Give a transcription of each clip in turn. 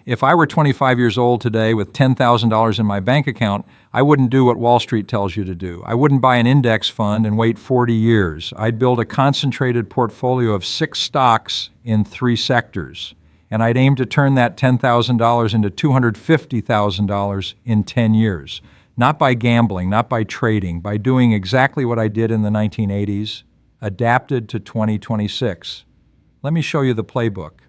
If I were 25 years old today with $10,000 in my bank account, I wouldn't do what Wall Street tells you to do. I wouldn't buy an index fund and wait 40 years. I'd build a concentrated portfolio of 6 stocks in 3 sectors. And I'd aim to turn that $10,000 into $250,000 in 10 years. Not by gambling, not by trading, by doing exactly what I did in the 1980s, adapted to 2026. Let me show you the playbook.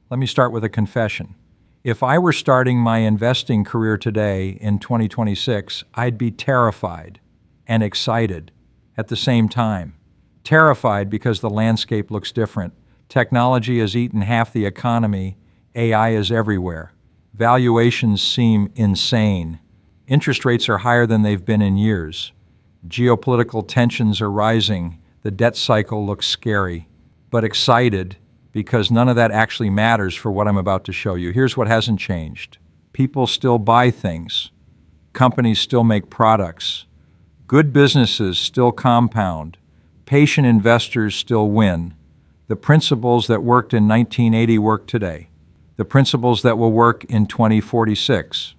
Let me start with a confession. If I were starting my investing career today in 2026, I'd be terrified and excited at the same time. Terrified because the landscape looks different. Technology has eaten half the economy. AI is everywhere. Valuations seem insane. Interest rates are higher than they've been in years. Geopolitical tensions are rising. The debt cycle looks scary, but excited because none of that actually matters for what I'm about to show you. Here's what hasn't changed. People still buy things. Companies still make products. Good businesses still compound. Patient investors still win. The principles that worked in 1980 work today. The principles that will work in 2046.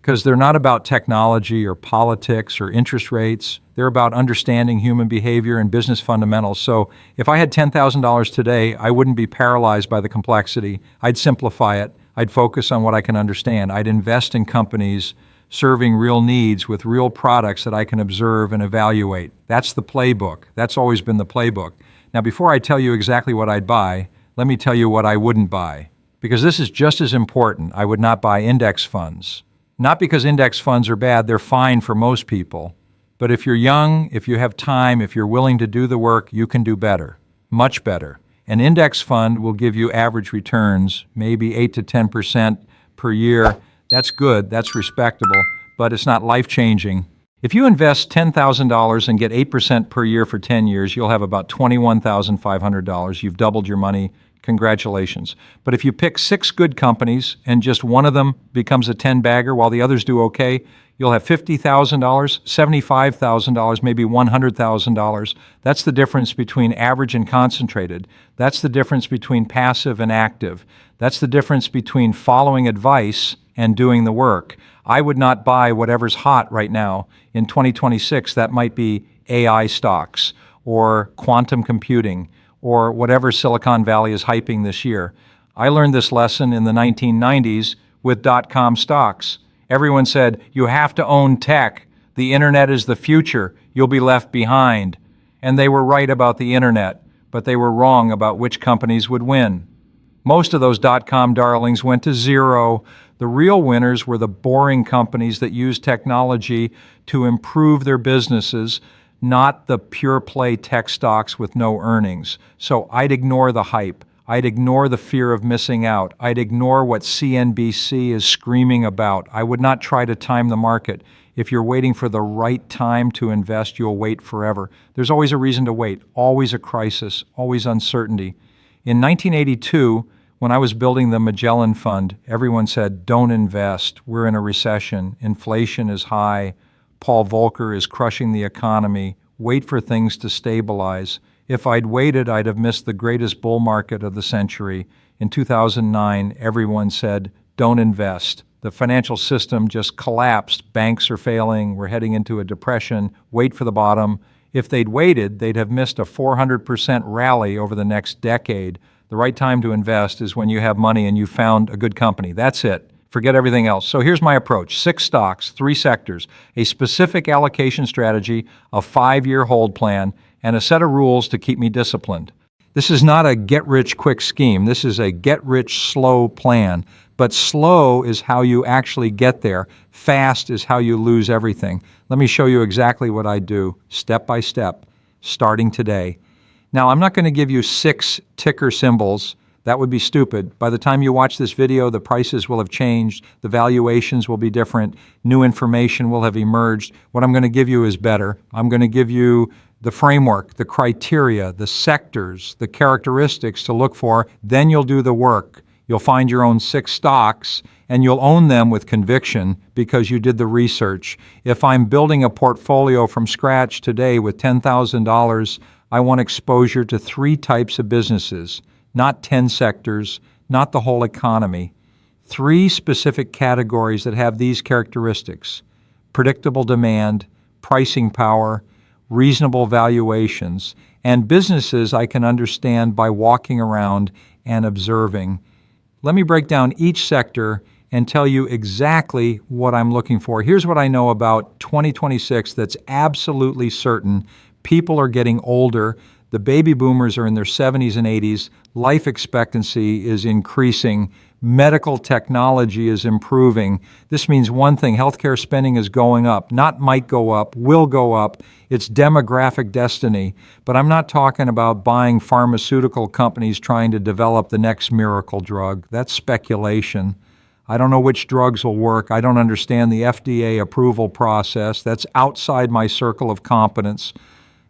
Because they're not about technology or politics or interest rates. They're about understanding human behavior and business fundamentals. So if I had $10,000 today, I wouldn't be paralyzed by the complexity. I'd simplify it. I'd focus on what I can understand. I'd invest in companies serving real needs with real products that I can observe and evaluate. That's the playbook. That's always been the playbook. Now, before I tell you exactly what I'd buy, let me tell you what I wouldn't buy. Because this is just as important. I would not buy index funds. Not because index funds are bad, they're fine for most people. But if you're young, if you have time, if you're willing to do the work, you can do better, much better. An index fund will give you average returns, maybe 8 to 10% per year. That's good, that's respectable, but it's not life-changing. If you invest $10,000 and get 8% per year for 10 years, you'll have about $21,500. You've doubled your money. Congratulations. But if you pick 6 good companies and just one of them becomes a 10-bagger while the others do okay, you'll have $50,000, $75,000, maybe $100,000. That's the difference between average and concentrated. That's the difference between passive and active. That's the difference between following advice and doing the work. I would not buy whatever's hot right now. In 2026, that might be AI stocks or quantum computing, or whatever Silicon Valley is hyping this year. I learned this lesson in the 1990s with dot-com stocks. Everyone said, you have to own tech. The internet is the future. You'll be left behind. And they were right about the internet, but they were wrong about which companies would win. Most of those dot-com darlings went to zero. The real winners were the boring companies that used technology to improve their businesses, not the pure play tech stocks with no earnings. So I'd ignore the hype. I'd ignore the fear of missing out. I'd ignore what CNBC is screaming about. I would not try to time the market. If you're waiting for the right time to invest, you'll wait forever. There's always a reason to wait, always a crisis, always uncertainty. In 1982, when I was building the Magellan Fund, everyone said, don't invest. We're in a recession. Inflation is high. Paul Volcker is crushing the economy. Wait for things to stabilize. If I'd waited, I'd have missed the greatest bull market of the century. In 2009, everyone said, don't invest. The financial system just collapsed. Banks are failing. We're heading into a depression. Wait for the bottom. If they'd waited, they'd have missed a 400% rally over the next decade. The right time to invest is when you have money and you found a good company. That's it. Forget everything else. So here's my approach. 6 stocks, 3 sectors, a specific allocation strategy, a 5-year hold plan, and a set of rules to keep me disciplined. This is not a get-rich-quick scheme. This is a get-rich-slow plan. But slow is how you actually get there. Fast is how you lose everything. Let me show you exactly what I do, step by step, starting today. Now, I'm not going to give you 6 ticker symbols. That would be stupid. By the time you watch this video, the prices will have changed, the valuations will be different, new information will have emerged. What I'm going to give you is better. I'm going to give you the framework, the criteria, the sectors, the characteristics to look for. Then you'll do the work. You'll find your own 6 stocks, and you'll own them with conviction because you did the research. If I'm building a portfolio from scratch today with $10,000, I want exposure to 3 types of businesses. Not 10 sectors, not the whole economy. Three specific categories that have these characteristics: predictable demand, pricing power, reasonable valuations, and businesses I can understand by walking around and observing. Let me break down each sector and tell you exactly what I'm looking for. Here's what I know about 2026 that's absolutely certain. People are getting older. The baby boomers are in their 70s and 80s. Life expectancy is increasing. Medical technology is improving. This means one thing: healthcare spending is going up. Not might go up, will go up. It's demographic destiny. But I'm not talking about buying pharmaceutical companies trying to develop the next miracle drug. That's speculation. I don't know which drugs will work. I don't understand the FDA approval process. That's outside my circle of competence.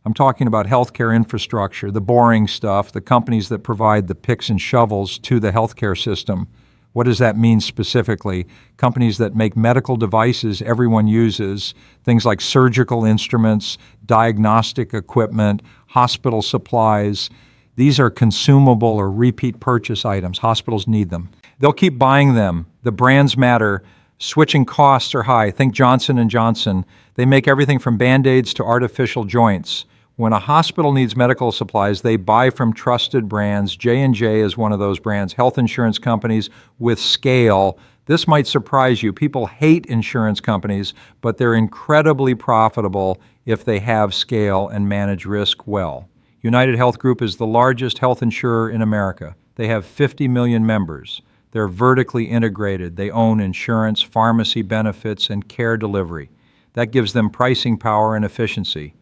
I'm talking about healthcare infrastructure, the boring stuff, the companies that provide the picks and shovels to the healthcare system. What does that mean specifically? Companies that make medical devices everyone uses, things like surgical instruments, diagnostic equipment, hospital supplies. These are consumable or repeat purchase items. Hospitals need them. They'll keep buying them. The brands matter. Switching costs are high. Think Johnson & Johnson. They make everything from Band-Aids to artificial joints. When a hospital needs medical supplies, they buy from trusted brands. J&J is one of those brands. Health insurance companies with scale. This might surprise you. People hate insurance companies, but they're incredibly profitable if they have scale and manage risk well. United Health Group is the largest health insurer in America. They have 50 million members. They're vertically integrated. They own insurance, pharmacy benefits, and care delivery. That gives them pricing power and efficiency.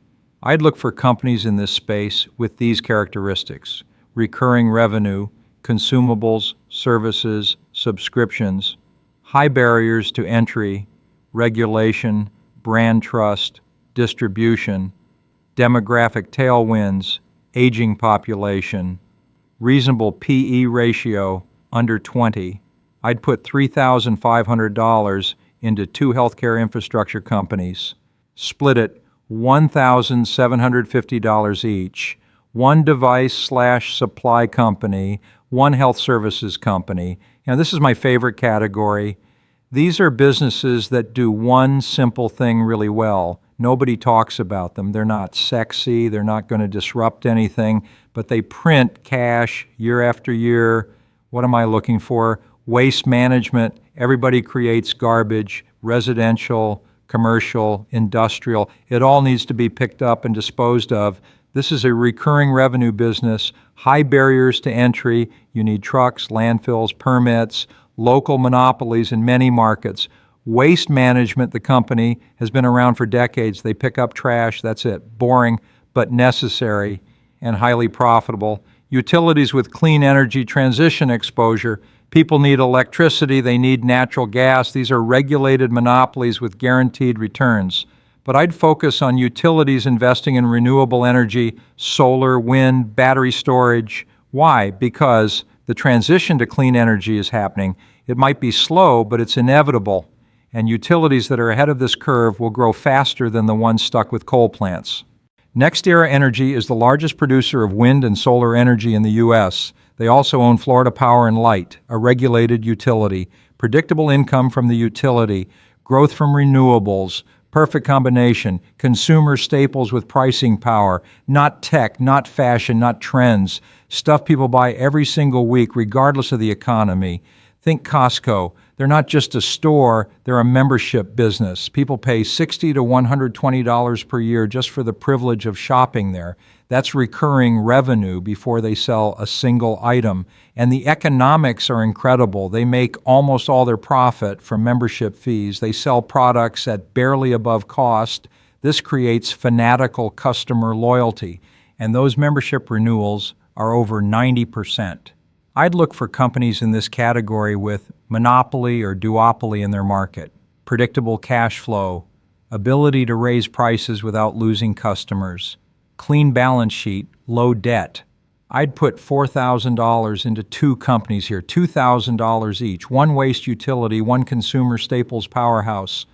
I'd look for companies in this space with these characteristics: recurring revenue, consumables, services, subscriptions, high barriers to entry, regulation, brand trust, distribution, demographic tailwinds, aging population, reasonable PE ratio, under 20. I'd put $3,500 into two healthcare infrastructure companies. Split it $1,750 each. One device/supply company, one health services company. Now, this is my favorite category. These are businesses that do one simple thing really well. Nobody talks about them. They're not sexy. They're not going to disrupt anything, but they print cash year after year. What am I looking for? Waste management. Everybody creates garbage, residential, commercial, industrial. It all needs to be picked up and disposed of. This is a recurring revenue business, high barriers to entry. You need trucks, landfills, permits, local monopolies in many markets. Waste management, the company, has been around for decades. They pick up trash, that's it. Boring, but necessary and highly profitable. Utilities with clean energy transition exposure. People need electricity, they need natural gas. These are regulated monopolies with guaranteed returns. But I'd focus on utilities investing in renewable energy, solar, wind, battery storage. Why? Because the transition to clean energy is happening. It might be slow, but it's inevitable. And utilities that are ahead of this curve will grow faster than the ones stuck with coal plants. NextEra Energy is the largest producer of wind and solar energy in the U.S. They also own Florida Power and Light, a regulated utility, predictable income from the utility, growth from renewables, perfect combination, consumer staples with pricing power, not tech, not fashion, not trends, stuff people buy every single week regardless of the economy. Think Costco. They're not just a store, they're a membership business. People pay $60 to $120 per year just for the privilege of shopping there. That's recurring revenue before they sell a single item. And the economics are incredible. They make almost all their profit from membership fees. They sell products at barely above cost. This creates fanatical customer loyalty. And those membership renewals are over 90%. I'd look for companies in this category with monopoly or duopoly in their market, predictable cash flow, ability to raise prices without losing customers, clean balance sheet, low debt. I'd put $4,000 into two companies here, $2,000 each, one waste utility, one consumer staples powerhouse.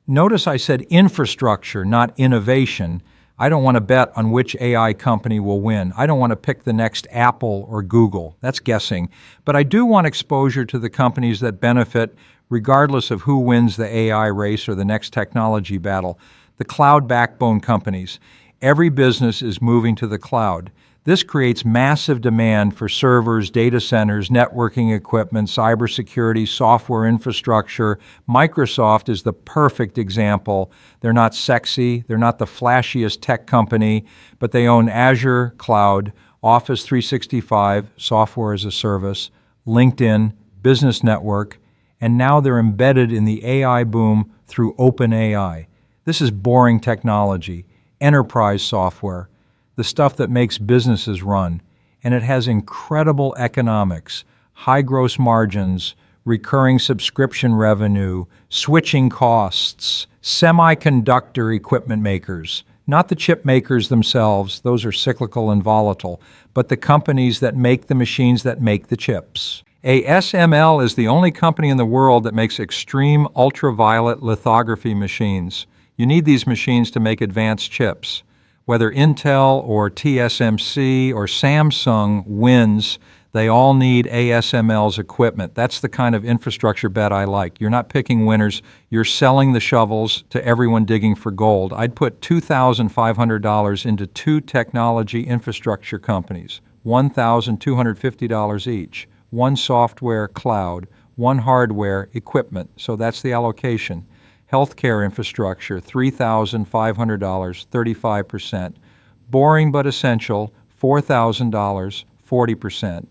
Notice I said infrastructure, not innovation. I don't want to bet on which AI company will win. I don't want to pick the next Apple or Google. That's guessing. But I do want exposure to the companies that benefit regardless of who wins the AI race or the next technology battle. The cloud backbone companies. Every business is moving to the cloud. This creates massive demand for servers, data centers, networking equipment, cybersecurity, software infrastructure. Microsoft is the perfect example. They're not sexy, they're not the flashiest tech company, but they own Azure Cloud, Office 365, software as a service, LinkedIn, Business Network, and now they're embedded in the AI boom through OpenAI. This is boring technology, enterprise software, the stuff that makes businesses run, and it has incredible economics, high gross margins, recurring subscription revenue, switching costs, semiconductor equipment makers, not the chip makers themselves, those are cyclical and volatile, but the companies that make the machines that make the chips. ASML is the only company in the world that makes extreme ultraviolet lithography machines. You need these machines to make advanced chips. Whether Intel or TSMC or Samsung wins, they all need ASML's equipment. That's the kind of infrastructure bet I like. You're not picking winners. You're selling the shovels to everyone digging for gold. I'd put $2,500 into two technology infrastructure companies, $1,250 each, one software cloud, one hardware equipment. So that's the allocation. Healthcare infrastructure, $3,500, 35%. Boring but essential, $4,000, 40%.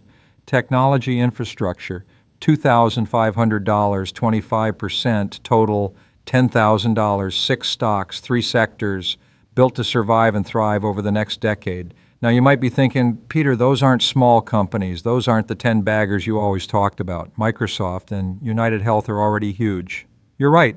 Technology infrastructure, $2,500, 25%. Total, $10,000, 6 stocks, 3 sectors, built to survive and thrive over the next decade. Now you might be thinking, Peter, those aren't small companies. Those aren't the 10 baggers you always talked about. Microsoft and United Health are already huge. You're right.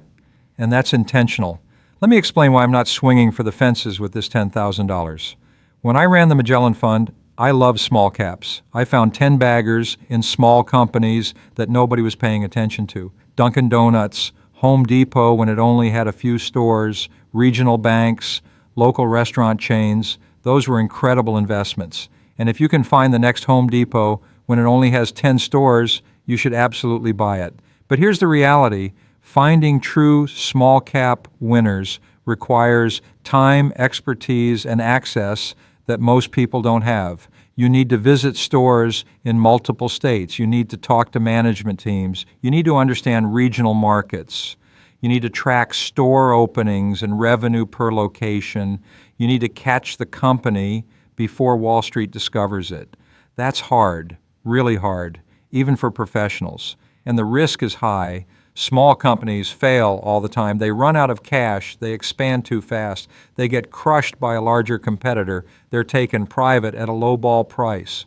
And that's intentional. Let me explain why I'm not swinging for the fences with this $10,000. When I ran the Magellan Fund, I love small caps. I found 10 baggers in small companies that nobody was paying attention to. Dunkin' Donuts, Home Depot when it only had a few stores, regional banks, local restaurant chains. Those were incredible investments. And if you can find the next Home Depot when it only has 10 stores, you should absolutely buy it. But here's the reality. Finding true small cap winners requires time, expertise, and access that most people don't have. You need to visit stores in multiple states. You need to talk to management teams. You need to understand regional markets. You need to track store openings and revenue per location. You need to catch the company before Wall Street discovers it. That's hard, really hard, even for professionals. And the risk is high. Small companies fail all the time. They run out of cash. They expand too fast. They get crushed by a larger competitor. They're taken private at a low-ball price.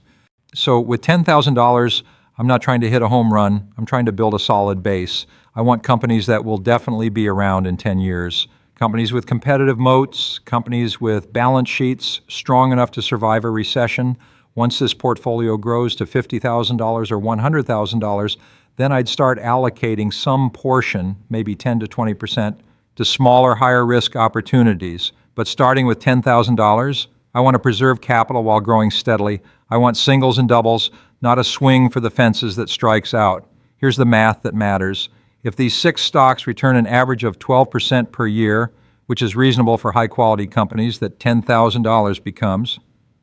So with $10,000, I'm not trying to hit a home run. I'm trying to build a solid base. I want companies that will definitely be around in 10 years. Companies with competitive moats, companies with balance sheets strong enough to survive a recession. Once this portfolio grows to $50,000 or $100,000, then I'd start allocating some portion, maybe 10 to 20%, to smaller, higher risk opportunities. But starting with $10,000, I want to preserve capital while growing steadily. I want singles and doubles, not a swing for the fences that strikes out. Here's the math that matters. If these 6 stocks return an average of 12% per year, which is reasonable for high-quality companies, that $10,000 becomes.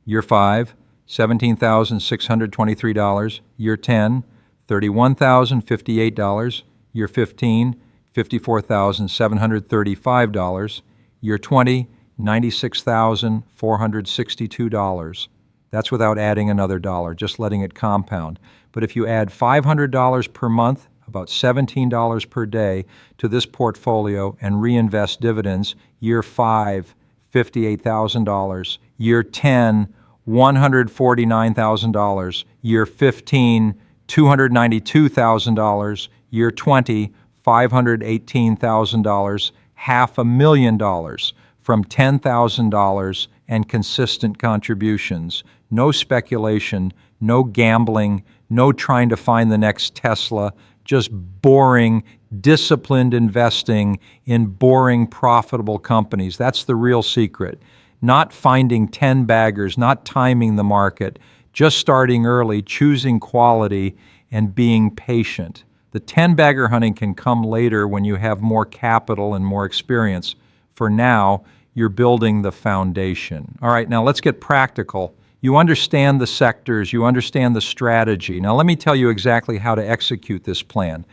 Year 5, $17,623. Year 10, $31,058. Year 15, $54,735. Year 20, $96,462. That's without adding another dollar, just letting it compound. But if you add $500 per month, about $17 per day, to this portfolio and reinvest dividends, year 5, $58,000. Year 10, $149,000. Year 15, $292,000. Year 20, $518,000, $500,000 from $10,000 and consistent contributions. No speculation, no gambling, no trying to find the next Tesla, just boring, disciplined investing in boring, profitable companies. That's the real secret. not finding 10 baggers, not timing the market, just starting early, choosing quality, and being patient. The 10-bagger hunting can come later when you have more capital and more experience. For now, you're building the foundation. All right, now let's get practical. You understand the sectors, you understand the strategy. Now let me tell you exactly how to execute this plan,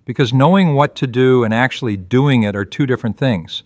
because knowing what to do and actually doing it are two different things.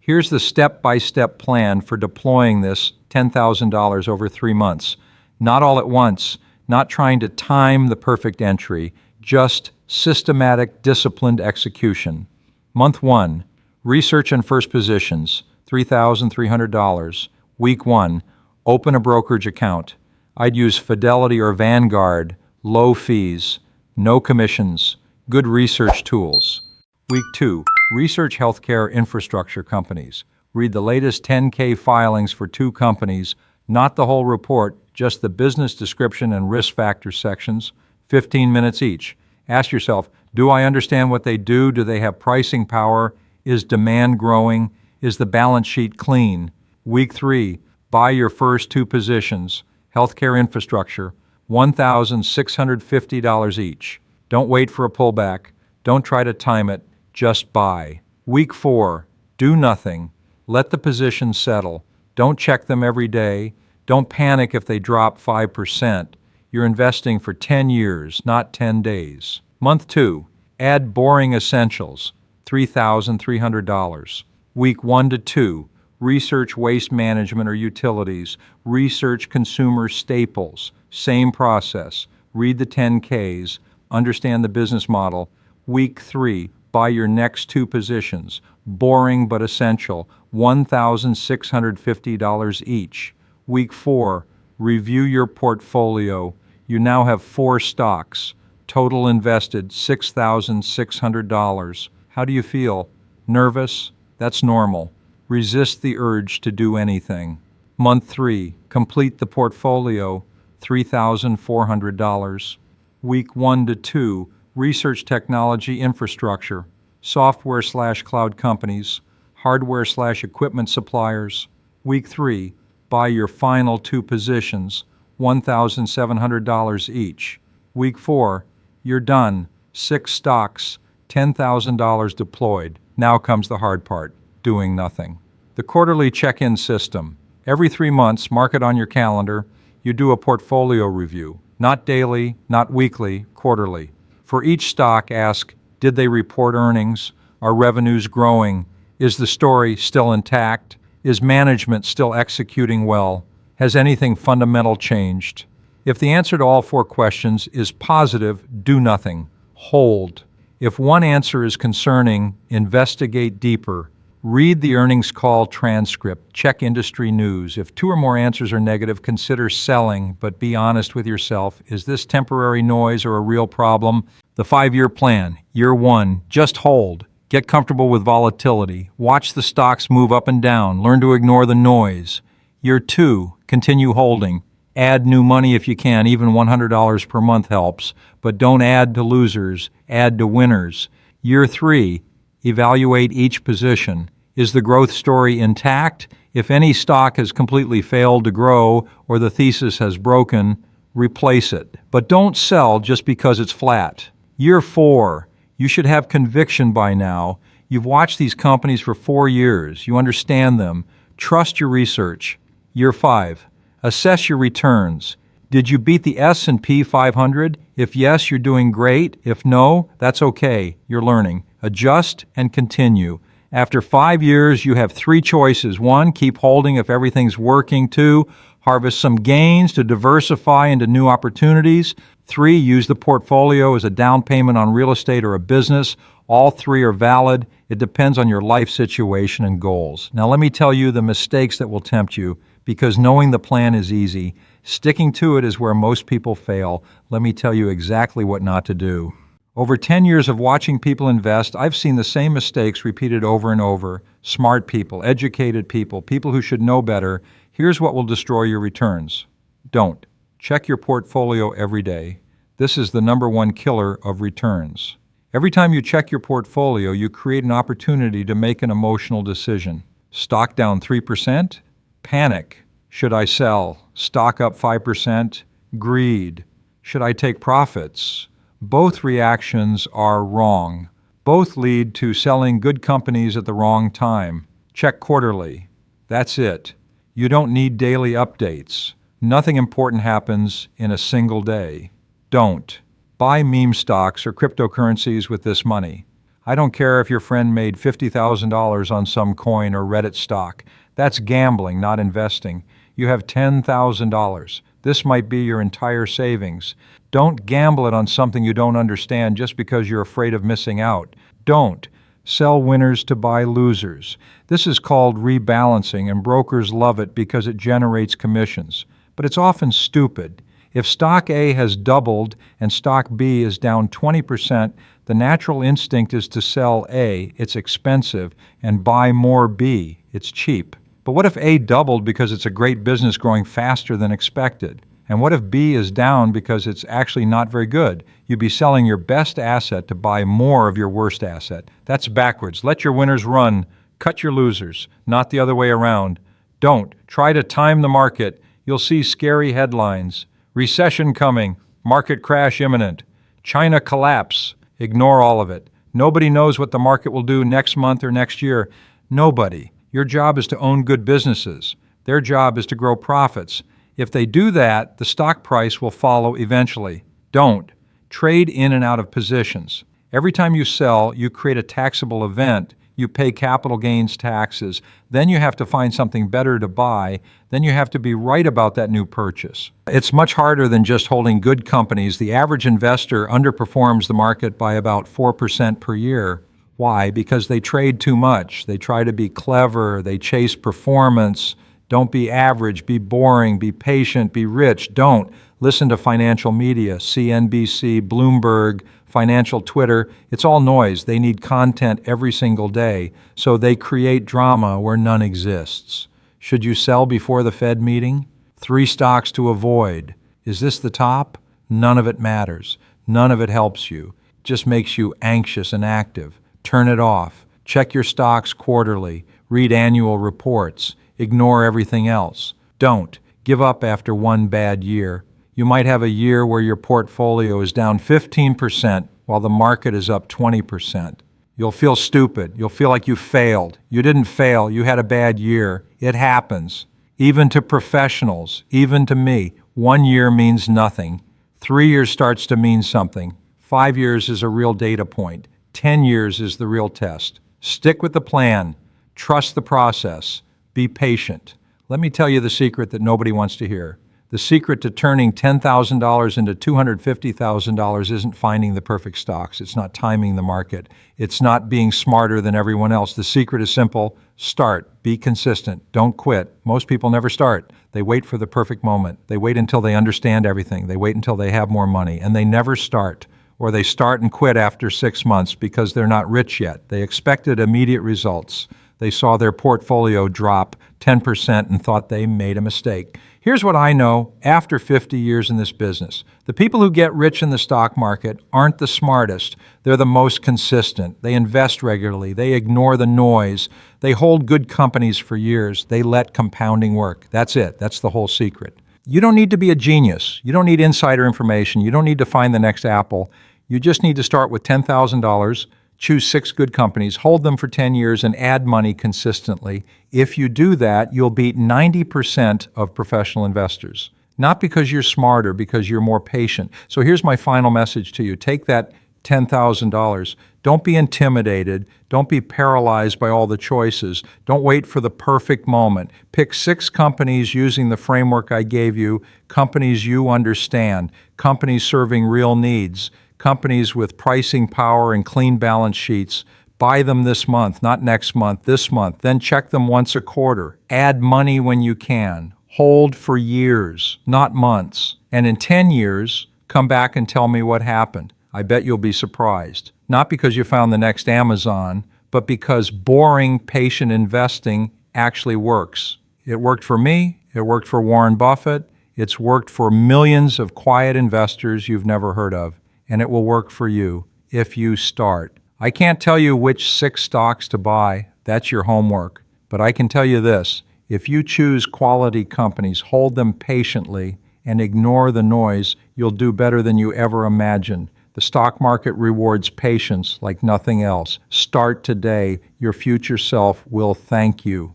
Here's the step-by-step plan for deploying this $10,000 over 3 months. Not all at once, not trying to time the perfect entry, just systematic, disciplined execution. Month 1, research and first positions, $3,300. Week 1, open a brokerage account. I'd use Fidelity or Vanguard, low fees, no commissions, good research tools. Week 2, research healthcare infrastructure companies. Read the latest 10K filings for 2 companies, not the whole report, just the business description and risk factor sections, 15 minutes each. Ask yourself, do I understand what they do? Do they have pricing power? Is demand growing? Is the balance sheet clean? Week 3, buy your first 2 positions, healthcare infrastructure, $1,650 each. Don't wait for a pullback. Don't try to time it. Just buy. Week 4, do nothing. Let the positions settle. Don't check them every day. Don't panic if they drop 5%. You're investing for 10 years, not 10 days. Month 2, add boring essentials, $3,300. Week 1 to 2, research waste management or utilities, research consumer staples, same process. Read the 10Ks, understand the business model. Week 3, buy your next 2 positions, boring but essential, $1,650 each. Week 4, review your portfolio. You now have 4 stocks, total invested $6,600. How do you feel? Nervous? That's normal. Resist the urge to do anything. Month 3, complete the portfolio, $3,400. Week 1 to 2, research technology infrastructure, software/cloud companies, hardware/equipment suppliers. Week 3, buy your final 2 positions, $1,700 each. Week 4, you're done. 6 stocks, $10,000 deployed. Now comes the hard part, doing nothing. The quarterly check-in system. Every 3 months, mark it on your calendar, you do a portfolio review. Not daily, not weekly, quarterly. For each stock, ask, did they report earnings? Are revenues growing? Is the story still intact? Is management still executing well? Has anything fundamental changed? If the answer to all 4 questions is positive, do nothing. Hold. If one answer is concerning, investigate deeper. Read the earnings call transcript. Check industry news. If 2 or more answers are negative, consider selling, but be honest with yourself. Is this temporary noise or a real problem? The 5-year plan. Year 1, just hold. Get comfortable with volatility. Watch the stocks move up and down. Learn to ignore the noise. Year 2, continue holding. Add new money if you can. Even $100 per month helps. But don't add to losers. Add to winners. Year 3, evaluate each position. Is the growth story intact? If any stock has completely failed to grow or the thesis has broken, replace it. But don't sell just because it's flat. Year 4, you should have conviction by now. You've watched these companies for 4 years. You understand them. Trust your research. Year 5, assess your returns. Did you beat the S&P 500? If yes, you're doing great. If no, that's okay. You're learning. Adjust and continue. After 5 years, you have 3 choices. 1, keep holding if everything's working. 2, harvest some gains to diversify into new opportunities. 3, use the portfolio as a down payment on real estate or a business. All 3 are valid. It depends on your life situation and goals. Now let me tell you the mistakes that will tempt you, because knowing the plan is easy. Sticking to it is where most people fail. Let me tell you exactly what not to do. Over 10 years of watching people invest, I've seen the same mistakes repeated over and over. Smart people, educated people, people who should know better. Here's what will destroy your returns. Don't. Check your portfolio every day. This is the number 1 killer of returns. Every time you check your portfolio, you create an opportunity to make an emotional decision. Stock down 3%? Panic. Should I sell? Stock up 5%? Greed. Should I take profits? Both reactions are wrong. Both lead to selling good companies at the wrong time. Check quarterly. That's it. You don't need daily updates. Nothing important happens in a single day. Don't. Buy meme stocks or cryptocurrencies with this money. I don't care if your friend made $50,000 on some coin or Reddit stock. That's gambling, not investing. You have $10,000. This might be your entire savings. Don't gamble it on something you don't understand just because you're afraid of missing out. Don't. Sell winners to buy losers. This is called rebalancing, and brokers love it because it generates commissions. But it's often stupid. If stock A has doubled and stock B is down 20%, the natural instinct is to sell A, it's expensive, and buy more B, it's cheap. But what if A doubled because it's a great business growing faster than expected? And what if B is down because it's actually not very good? You'd be selling your best asset to buy more of your worst asset. That's backwards. Let your winners run. Cut your losers, not the other way around. Don't. Try to time the market. You'll see scary headlines. Recession coming. Market crash imminent. China collapse. Ignore all of it. Nobody knows what the market will do next month or next year. Nobody. Your job is to own good businesses. Their job is to grow profits. If they do that, the stock price will follow eventually. Don't. Trade in and out of positions. Every time you sell, you create a taxable event. You pay capital gains taxes. Then you have to find something better to buy. Then you have to be right about that new purchase. It's much harder than just holding good companies. The average investor underperforms the market by about 4% per year. Why? Because they trade too much. They try to be clever. They chase performance. Don't be average, be boring, be patient, be rich. Don't. Listen to financial media, CNBC, Bloomberg, financial Twitter. It's all noise. They need content every single day, so they create drama where none exists. Should you sell before the Fed meeting? 3 stocks to avoid. Is this the top? None of it matters. None of it helps you. It just makes you anxious and active. Turn it off. Check your stocks quarterly. Read annual reports. Ignore everything else. Don't. Give up after one bad year. You might have a year where your portfolio is down 15% while the market is up 20%. You'll feel stupid. You'll feel like you failed. You didn't fail. You had a bad year. It happens. Even to professionals, even to me, 1 year means nothing. 3 years starts to mean something. 5 years is a real data point. 10 years is the real test. Stick with the plan. Trust the process. Be patient. Let me tell you the secret that nobody wants to hear. The secret to turning $10,000 into $250,000 isn't finding the perfect stocks. It's not timing the market. It's not being smarter than everyone else. The secret is simple. Start. Be consistent. Don't quit. Most people never start. They wait for the perfect moment. They wait until they understand everything. They wait until they have more money. And they never start. Or they start and quit after 6 months because they're not rich yet. They expected immediate results. They saw their portfolio drop 10% and thought they made a mistake. Here's what I know after 50 years in this business. The people who get rich in the stock market aren't the smartest. They're the most consistent. They invest regularly. They ignore the noise. They hold good companies for years. They let compounding work. That's it. That's the whole secret. You don't need to be a genius. You don't need insider information. You don't need to find the next Apple. You just need to start with $10,000. Choose 6 good companies, hold them for 10 years, and add money consistently. If you do that, you'll beat 90% of professional investors. Not because you're smarter, because you're more patient. So here's my final message to you. Take that $10,000. Don't be intimidated. Don't be paralyzed by all the choices. Don't wait for the perfect moment. Pick 6 companies using the framework I gave you, companies you understand, companies serving real needs, companies with pricing power and clean balance sheets. Buy them this month, not next month, this month. Then check them once a quarter. Add money when you can. Hold for years, not months. And in 10 years, come back and tell me what happened. I bet you'll be surprised. Not because you found the next Amazon, but because boring, patient investing actually works. It worked for me. It worked for Warren Buffett. It's worked for millions of quiet investors you've never heard of. And it will work for you if you start. I can't tell you which 6 stocks to buy. That's your homework. But I can tell you this. If you choose quality companies, hold them patiently, and ignore the noise, you'll do better than you ever imagined. The stock market rewards patience like nothing else. Start today. Your future self will thank you.